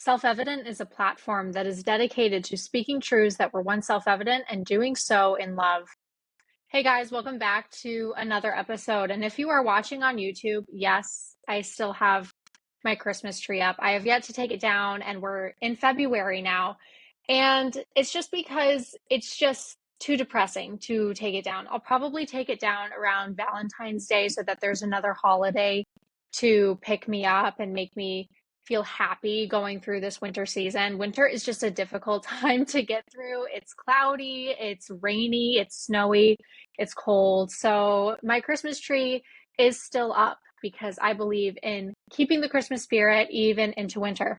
Self-Evident is a platform that is dedicated to speaking truths that were once self-evident and doing so in love. Hey guys, welcome back to another episode. And if you are watching on YouTube, yes, I still have my Christmas tree up. I have yet to take it down, and we're in February now. And it's just because it's just too depressing to take it down. I'll probably take it down around Valentine's Day so that there's another holiday to pick me up and make me feel happy going through this winter season. Winter is just a difficult time to get through. It's cloudy, it's rainy, it's snowy, it's cold. So my Christmas tree is still up because I believe in keeping the Christmas spirit even into winter.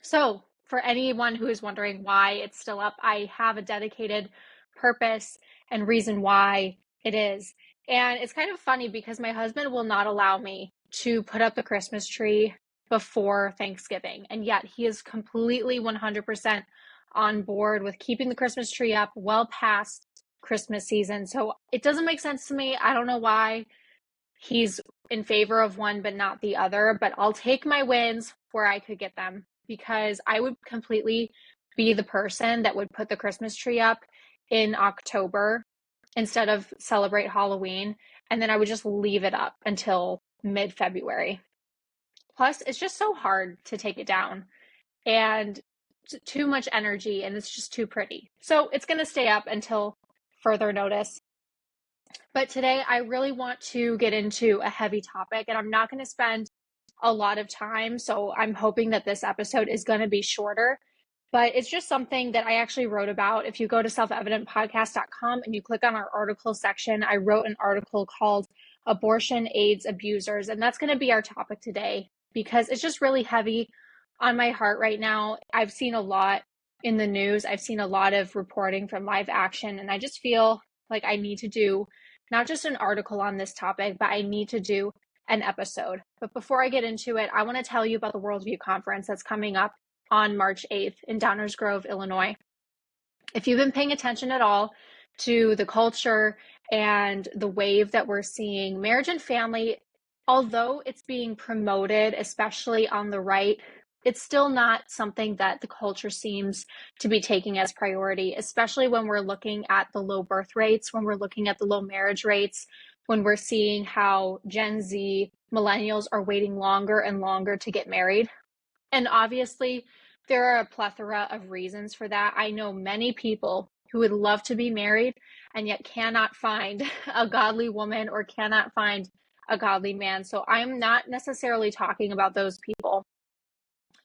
So for anyone who is wondering why it's still up, I have a dedicated purpose and reason why it is. And it's kind of funny because my husband will not allow me to put up the Christmas tree before Thanksgiving. And yet he is completely 100% on board with keeping the Christmas tree up well past Christmas season. So it doesn't make sense to me. I don't know why he's in favor of one but not the other, but I'll take my wins where I could get them, because I would completely be the person that would put the Christmas tree up in October instead of celebrate Halloween, and then I would just leave it up until mid-February. Plus, it's just so hard to take it down and too much energy, and it's just too pretty. So it's going to stay up until further notice. But today I really want to get into a heavy topic, and I'm not going to spend a lot of time. So I'm hoping that this episode is going to be shorter, but it's just something that I actually wrote about. If you go to selfevidentpodcast.com and you click on our article section, I wrote an article called Abortion AIDS Abusers. And that's going to be our topic today because it's just really heavy on my heart right now. I've seen a lot in the news. I've seen a lot of reporting from Live Action, and I just feel like I need to do not just an article on this topic, but I need to do an episode. But before I get into it, I want to tell you about the Worldview conference that's coming up on March 8th in Downers Grove, Illinois. If you've been paying attention at all to the culture and the wave that we're seeing, marriage and family, although it's being promoted, especially on the right, it's still not something that the culture seems to be taking as priority, especially when we're looking at the low birth rates, when we're looking at the low marriage rates, when we're seeing how Gen Z millennials are waiting longer and longer to get married. And obviously, there are a plethora of reasons for that. I know many people who would love to be married and yet cannot find a godly woman or cannot find a godly man. So I'm not necessarily talking about those people.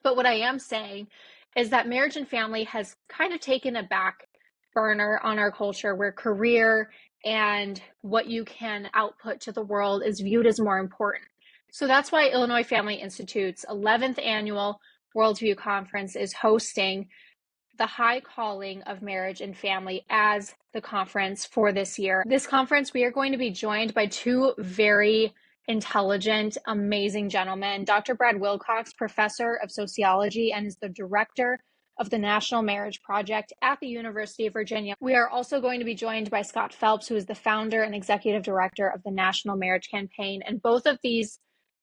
But what I am saying is that marriage and family has kind of taken a back burner on our culture, where career and what you can output to the world is viewed as more important. So that's why Illinois Family Institute's 11th annual Worldview Conference is hosting the High Calling of Marriage and Family as the conference for this year. This conference, we are going to be joined by two very intelligent, amazing gentlemen. Dr. Brad Wilcox, professor of sociology and is the director of the National Marriage Project at the University of Virginia. We are also going to be joined by Scott Phelps, who is the founder and executive director of the National Marriage Campaign. And both of these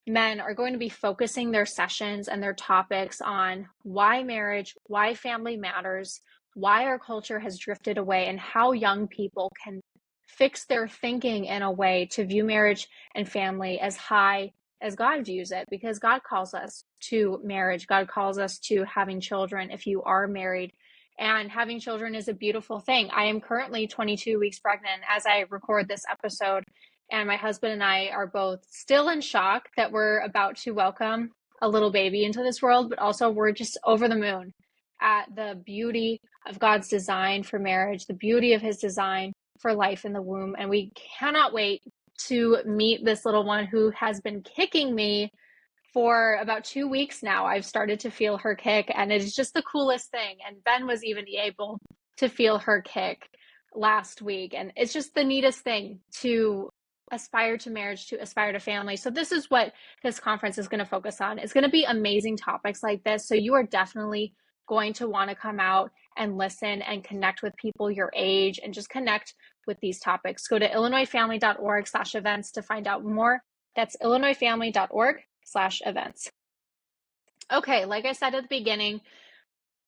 men are going to be focusing their sessions and their topics on why marriage, why family matters, why our culture has drifted away, and how young people can fix their thinking in a way to view marriage and family as high as God views it, because God calls us to marriage. God calls us to having children if you are married, and having children is a beautiful thing. I am currently 22 weeks pregnant as I record this episode, and my husband and I are both still in shock that we're about to welcome a little baby into this world, but also we're just over the moon at the beauty of God's design for marriage, the beauty of his design for life in the womb. And we cannot wait to meet this little one who has been kicking me for about 2 weeks now. I've started to feel her kick, and it is just the coolest thing. And Ben was even able to feel her kick last week. And it's just the neatest thing to aspire to marriage, to aspire to family. So this is what this conference is going to focus on. It's going to be amazing topics like this. So you are definitely going to want to come out and listen and connect with people your age and just connect with these topics. Go to illinoisfamily.org/events to find out more. That's illinoisfamily.org/events. Okay, like I said at the beginning,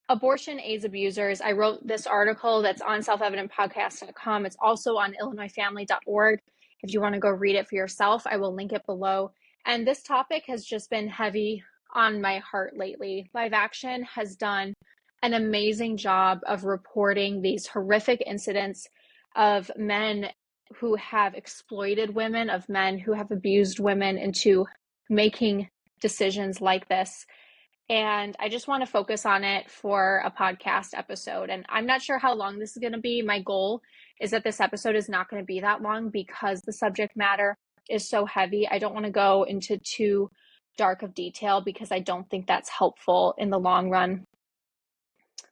abortion aids abusers. I wrote this article that's on selfevidentpodcast.com. It's also on illinoisfamily.org. If you want to go read it for yourself, I will link it below. And this topic has just been heavy on my heart lately. Live Action has done an amazing job of reporting these horrific incidents of men who have exploited women, of men who have abused women into making decisions like this. And I just want to focus on it for a podcast episode. And I'm not sure how long this is going to be. My goal is that this episode is not going to be that long because the subject matter is so heavy. I don't want to go into too dark of detail because I don't think that's helpful in the long run.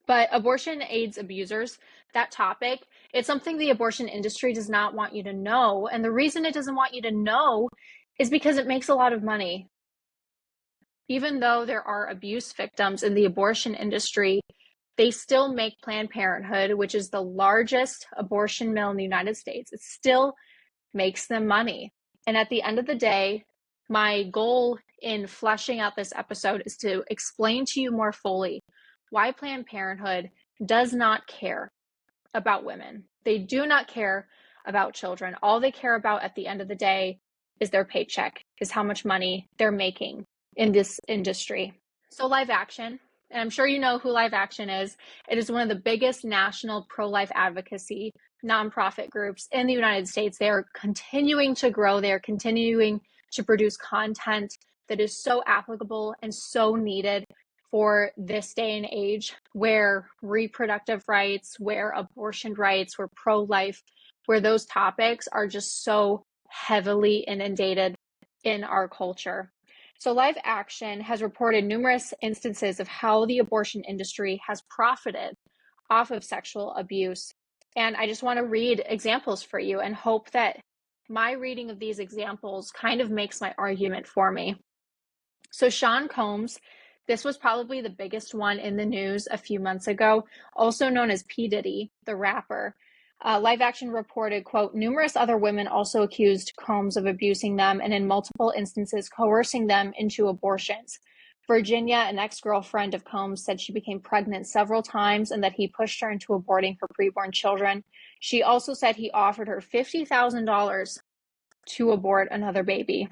But abortion aids abusers, that topic, it's something the abortion industry does not want you to know. And the reason it doesn't want you to know is because it makes a lot of money. Even though there are abuse victims in the abortion industry, they still make Planned Parenthood, which is the largest abortion mill in the United States. It still makes them money. And at the end of the day, my goal in fleshing out this episode is to explain to you more fully why Planned Parenthood does not care about women. They do not care about children. All they care about at the end of the day is their paycheck, is how much money they're making in this industry. So Live Action, and I'm sure you know who Live Action is. It is one of the biggest national pro-life advocacy nonprofit groups in the United States. They are continuing to grow. They are continuing to produce content that is so applicable and so needed for this day and age where reproductive rights, where abortion rights, where pro-life, where those topics are just so heavily inundated in our culture. So Live Action has reported numerous instances of how the abortion industry has profited off of sexual abuse. And I just want to read examples for you and hope that my reading of these examples kind of makes my argument for me. So Sean Combs, this was probably the biggest one in the news a few months ago, also known as P. Diddy, the rapper. Live Action reported, quote, numerous other women also accused Combs of abusing them and in multiple instances coercing them into abortions. Virginia, an ex-girlfriend of Combs, said she became pregnant several times and that he pushed her into aborting her preborn children. She also said he offered her $50,000 to abort another baby.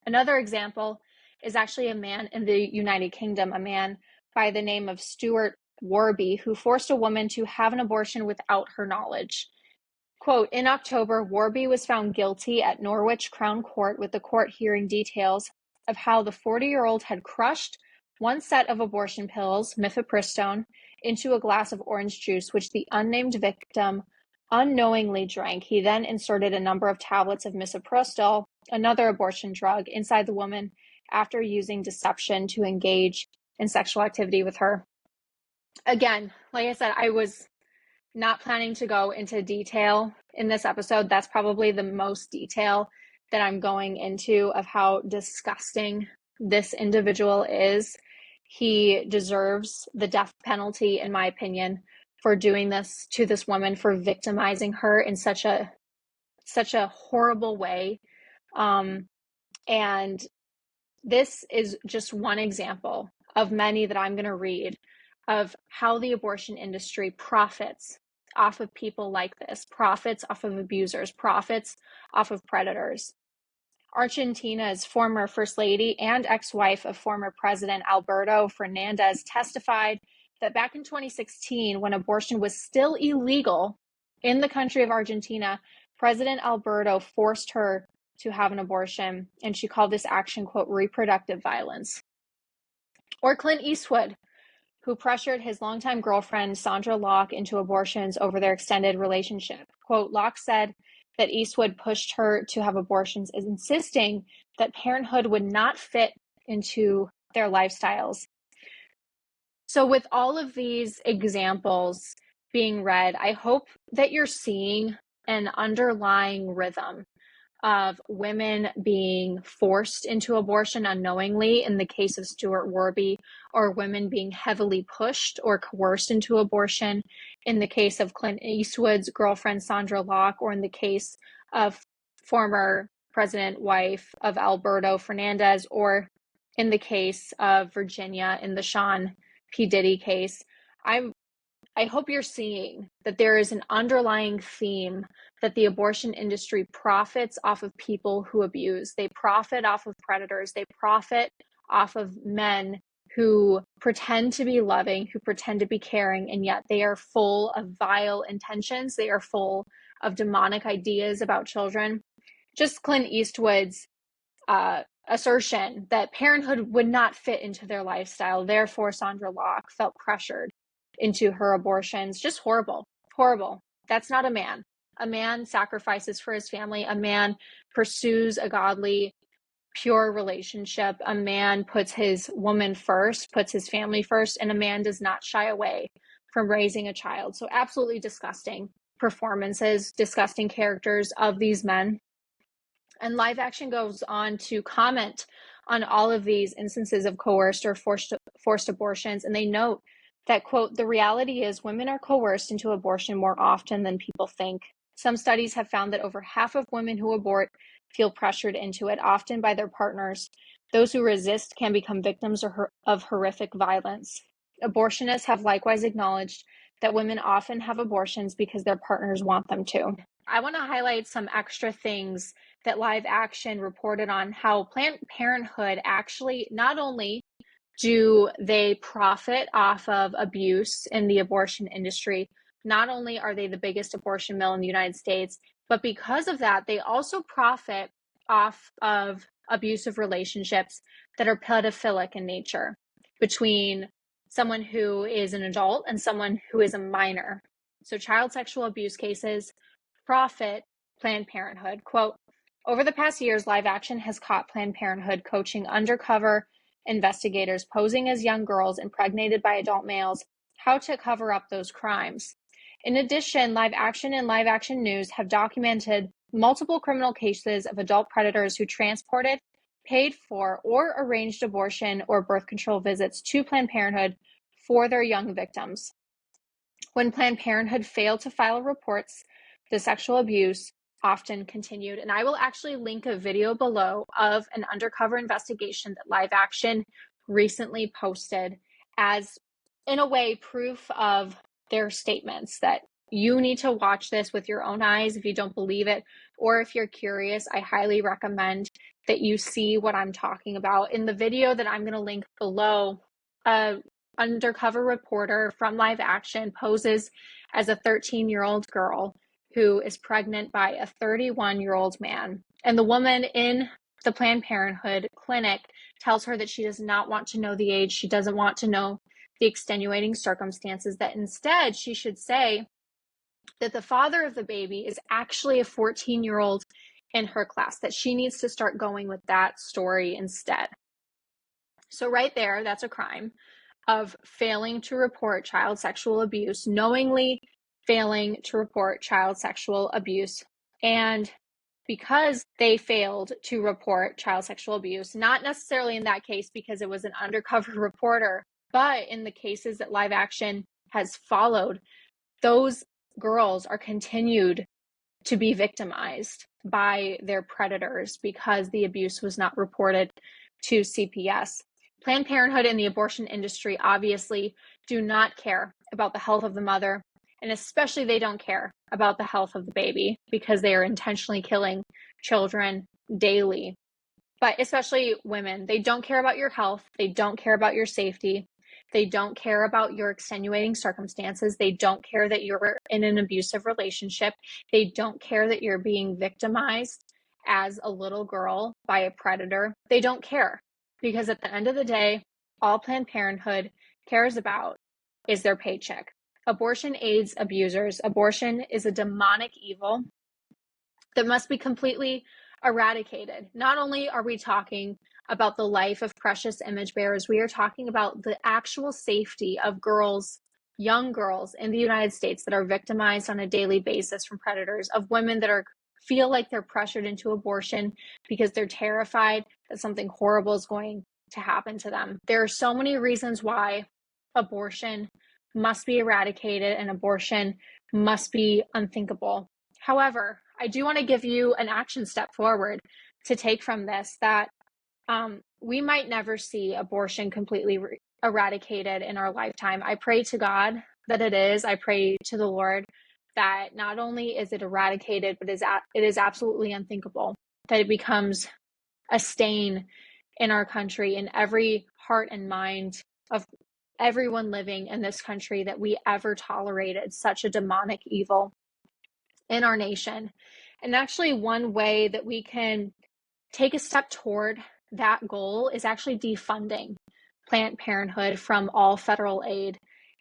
Another example is actually a man in the United Kingdom, a man by the name of Stuart Warby, who forced a woman to have an abortion without her knowledge. Quote, in October, Warby was found guilty at Norwich Crown Court with the court hearing details of how the 40-year-old had crushed one set of abortion pills, mifepristone, into a glass of orange juice, which the unnamed victim unknowingly drank. He then inserted a number of tablets of misoprostol, another abortion drug, inside the woman after using deception to engage in sexual activity with her. Again, like I said, I was not planning to go into detail in this episode. That's probably the most detail that I'm going into of how disgusting this individual is. He deserves the death penalty, in my opinion, for doing this to this woman, for victimizing her in such a horrible way. And this is just one example of many that I'm going to read of how the abortion industry profits off of people like this, profits off of abusers, profits off of predators. Argentina's former First Lady and ex-wife of former President Alberto Fernandez testified that back in 2016, when abortion was still illegal in the country of Argentina, President Alberto forced her to have an abortion, and she called this action, quote, reproductive violence. Or Clint Eastwood, who pressured his longtime girlfriend, Sandra Locke, into abortions over their extended relationship. Quote, Locke said that Eastwood pushed her to have abortions, insisting that parenthood would not fit into their lifestyles. So with all of these examples being read, I hope that you're seeing an underlying rhythm of women being forced into abortion unknowingly in the case of Stuart Warby, or women being heavily pushed or coerced into abortion in the case of Clint Eastwood's girlfriend Sandra Locke, or in the case of former president wife of Alberto Fernandez, or in the case of Virginia, in the Sean P. Diddy case, I hope you're seeing that there is an underlying theme that the abortion industry profits off of people who abuse. They profit off of predators. They profit off of men who pretend to be loving, who pretend to be caring, and yet they are full of vile intentions. They are full of demonic ideas about children. Just Clint Eastwood's assertion that parenthood would not fit into their lifestyle. Therefore, Sandra Locke felt pressured into her abortions. Just horrible, horrible. That's not a man. A man sacrifices for his family. A man pursues a godly, pure relationship. A man puts his woman first, puts his family first, and a man does not shy away from raising a child. So absolutely disgusting performances, disgusting characters of these men. And Live Action goes on to comment on all of these instances of coerced or forced abortions. And they note that, quote, the reality is women are coerced into abortion more often than people think. Some studies have found that over half of women who abort feel pressured into it, often by their partners. Those who resist can become victims of horrific violence. Abortionists have likewise acknowledged that women often have abortions because their partners want them to. I want to highlight some extra things that Live Action reported on how Planned Parenthood actually not only do they profit off of abuse in the abortion industry, not only are they the biggest abortion mill in the United States, but because of that, they also profit off of abusive relationships that are pedophilic in nature between someone who is an adult and someone who is a minor. So child sexual abuse cases profit Planned Parenthood. Quote, over the past years, Live Action has caught Planned Parenthood coaching undercover investigators posing as young girls impregnated by adult males how to cover up those crimes. In addition, Live Action and Live Action News have documented multiple criminal cases of adult predators who transported, paid for, or arranged abortion or birth control visits to Planned Parenthood for their young victims. When Planned Parenthood failed to file reports, the sexual abuse often continued. And I will actually link a video below of an undercover investigation that Live Action recently posted as, in a way, proof of their statements that you need to watch this with your own eyes if you don't believe it, or if you're curious. I highly recommend that you see what I'm talking about. In the video that I'm going to link below, undercover reporter from Live Action poses as a 13-year-old girl who is pregnant by a 31-year-old man. And the woman in the Planned Parenthood clinic tells her that she does not want to know the age. She doesn't want to know the extenuating circumstances, that instead she should say that the father of the baby is actually a 14-year-old in her class, that she needs to start going with that story instead. So right there, that's a crime of failing to report child sexual abuse, knowingly failing to report child sexual abuse. And because they failed to report child sexual abuse, not necessarily in that case because it was an undercover reporter, but in the cases that Live Action has followed, those girls are continued to be victimized by their predators because the abuse was not reported to CPS. Planned Parenthood and the abortion industry obviously do not care about the health of the mother, and especially they don't care about the health of the baby because they are intentionally killing children daily. But especially women, they don't care about your health. They don't care about your safety. They don't care about your extenuating circumstances. They don't care that you're in an abusive relationship. They don't care that you're being victimized as a little girl by a predator. They don't care because at the end of the day, all Planned Parenthood cares about is their paycheck. Abortion aids abusers. Abortion is a demonic evil that must be completely eradicated. Not only are we talking about the life of precious image bearers, we are talking about the actual safety of girls, young girls in the United States that are victimized on a daily basis from predators, of women that feel like they're pressured into abortion because they're terrified that something horrible is going to happen to them. There are so many reasons why abortion must be eradicated and abortion must be unthinkable. However, I do want to give you an action step forward to take from this, that we might never see abortion completely eradicated in our lifetime. I pray to God that it is. I pray to the Lord that not only is it eradicated, but it is absolutely unthinkable that it becomes a stain in our country, in every heart and mind of everyone living in this country, that we ever tolerated such a demonic evil in our nation. And actually, one way that we can take a step toward that goal is actually defunding Planned Parenthood from all federal aid.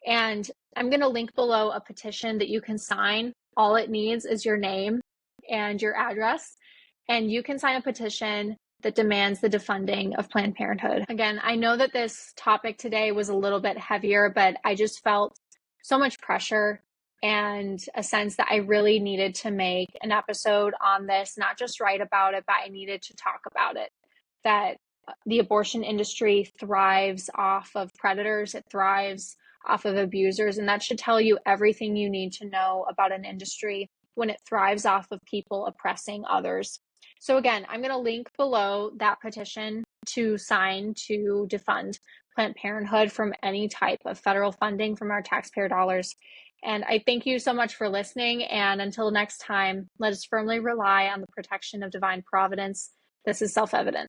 And I'm going to link below a petition that you can sign. All it needs is your name and your address, and you can sign a petition that demands the defunding of Planned Parenthood. Again, I know that this topic today was a little bit heavier, but I just felt so much pressure and a sense that I really needed to make an episode on this, not just write about it, but I needed to talk about it. That the abortion industry thrives off of predators, it thrives off of abusers, and that should tell you everything you need to know about an industry when it thrives off of people oppressing others. So again, I'm going to link below that petition to sign to defund Planned Parenthood from any type of federal funding from our taxpayer dollars. And I thank you so much for listening. And until next time, let us firmly rely on the protection of divine providence. This is self-evident.